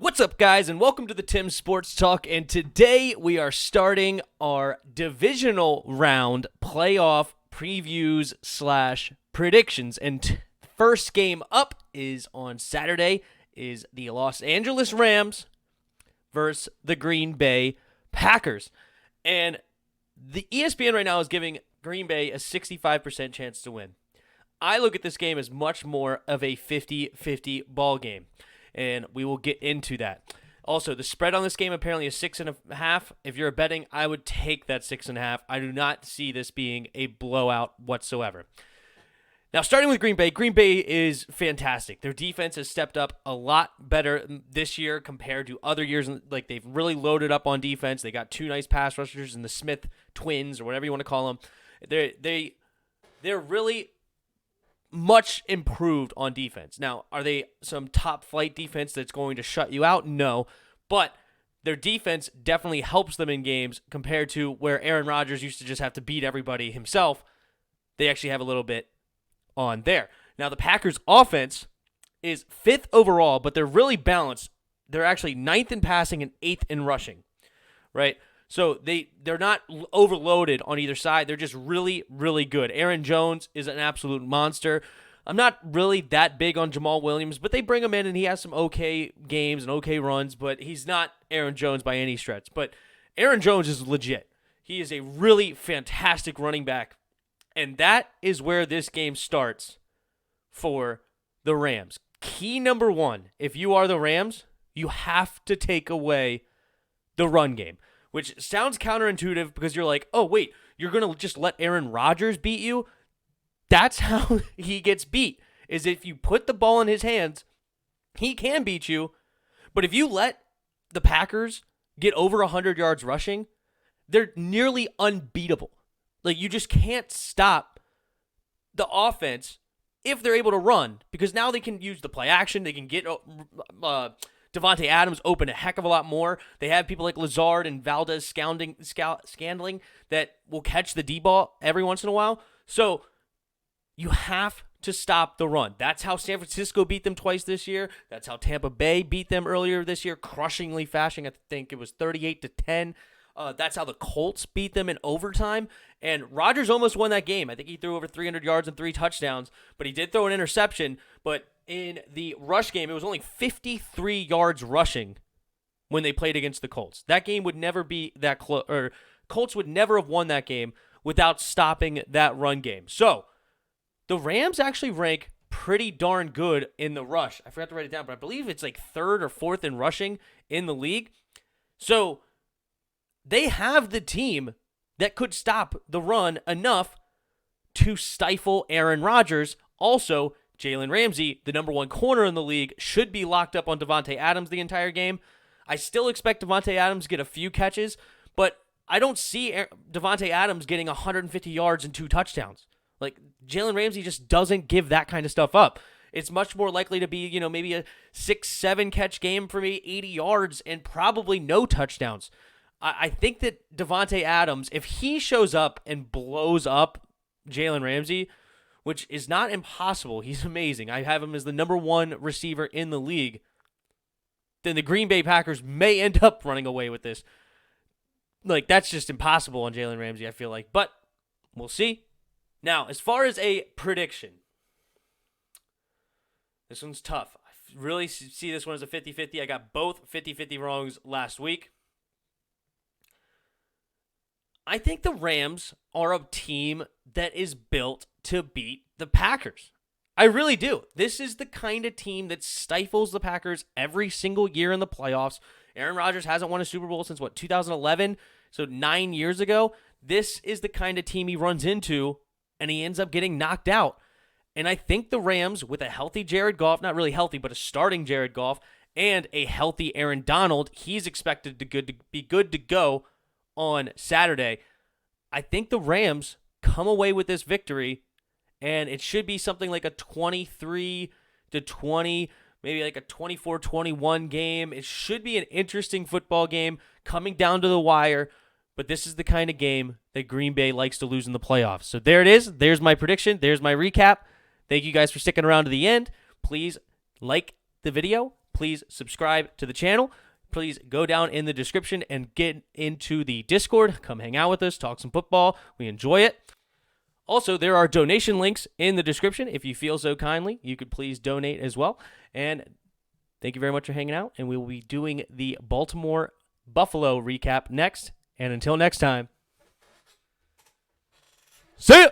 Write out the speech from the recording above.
What's up, guys, and welcome to the Tim's Sports Talk. And today we are starting our divisional round playoff previews / predictions. And first game up is on Saturday is the Los Angeles Rams versus the Green Bay Packers. And the ESPN right now is giving Green Bay a 65% chance to win. I look at this game as much more of a 50-50 ball game. And we will get into that. Also, the spread on this game apparently is 6.5. If you're betting, I would take that 6.5. I do not see this being a blowout whatsoever. Now, starting with Green Bay is fantastic. Their defense has stepped up a lot better this year compared to other years. Like, they've really loaded up on defense. They got two nice pass rushers in the Smith twins, or whatever you want to call them. They're really much improved on defense. Now, are they some top flight defense that's going to shut you out? No, but their defense definitely helps them in games compared to where Aaron Rodgers used to just have to beat everybody himself. They actually have a little bit on there. Now, the Packers offense is 5th overall, but they're really balanced. They're actually 9th in passing and 8th in rushing, right? So they're not overloaded on either side. They're just really, really good. Aaron Jones is an absolute monster. I'm not really that big on Jamal Williams, but they bring him in and he has some okay games and okay runs, but he's not Aaron Jones by any stretch. But Aaron Jones is legit. He is a really fantastic running back, and that is where this game starts for the Rams. Key number one, if you are the Rams, you have to take away the run game. Which sounds counterintuitive because you're like, oh, wait, you're going to just let Aaron Rodgers beat you? That's how he gets beat, is if you put the ball in his hands, he can beat you. But if you let the Packers get over 100 yards rushing, they're nearly unbeatable. Like, you just can't stop the offense if they're able to run, because now they can use the play action. They can get Devontae Adams open a heck of a lot more. They have people like Lazard and Valdez Scandling that will catch the D-ball every once in a while. So you have to stop the run. That's how San Francisco beat them twice this year. That's how Tampa Bay beat them earlier this year, crushingly fashion. I think it was 38-10. That's how the Colts beat them in overtime. And Rodgers almost won that game. I think he threw over 300 yards and 3 touchdowns, but he did throw an interception. But in the rush game, it was only 53 yards rushing when they played against the Colts. That game would never be that close, or Colts would never have won that game without stopping that run game. So the Rams actually rank pretty darn good in the rush. I forgot to write it down, but I believe it's like 3rd or 4th in rushing in the league. So they have the team that could stop the run enough to stifle Aaron Rodgers. Also, Jalen Ramsey, the number 1 corner in the league, should be locked up on Devontae Adams the entire game. I still expect Devontae Adams to get a few catches, but I don't see Devontae Adams getting 150 yards and 2 touchdowns. Like, Jalen Ramsey just doesn't give that kind of stuff up. It's much more likely to be, maybe a 6-7 catch game for me, 80 yards, and probably no touchdowns. I think that Devontae Adams, if he shows up and blows up Jalen Ramsey, which is not impossible, he's amazing. I have him as the number 1 receiver in the league. Then the Green Bay Packers may end up running away with this. Like, that's just impossible on Jalen Ramsey, I feel like. But we'll see. Now, as far as a prediction, this one's tough. I really see this one as a 50-50. I got both 50-50 wrongs last week. I think the Rams are a team that is built to beat the Packers. I really do. This is the kind of team that stifles the Packers every single year in the playoffs. Aaron Rodgers hasn't won a Super Bowl since, 2011? So 9 years ago. This is the kind of team he runs into, and he ends up getting knocked out. And I think the Rams, with a healthy Jared Goff, not really healthy, but a starting Jared Goff, and a healthy Aaron Donald, he's expected to be good to go on Saturday. I think the Rams come away with this victory, and it should be something like a 23-20, maybe like a 24-21 game. It should be an interesting football game coming down to the wire, but this is the kind of game that Green Bay likes to lose in the playoffs. So there it is. There's my prediction. There's my recap. Thank you guys for sticking around to the end. Please like the video. please subscribe to the channel. Please go down in the description and get into the Discord. Come hang out with us, talk some football. We enjoy it. Also, there are donation links in the description. If you feel so kindly, you could please donate as well. And thank you very much for hanging out. And we will be doing the Baltimore-Buffalo recap next. And until next time, see ya!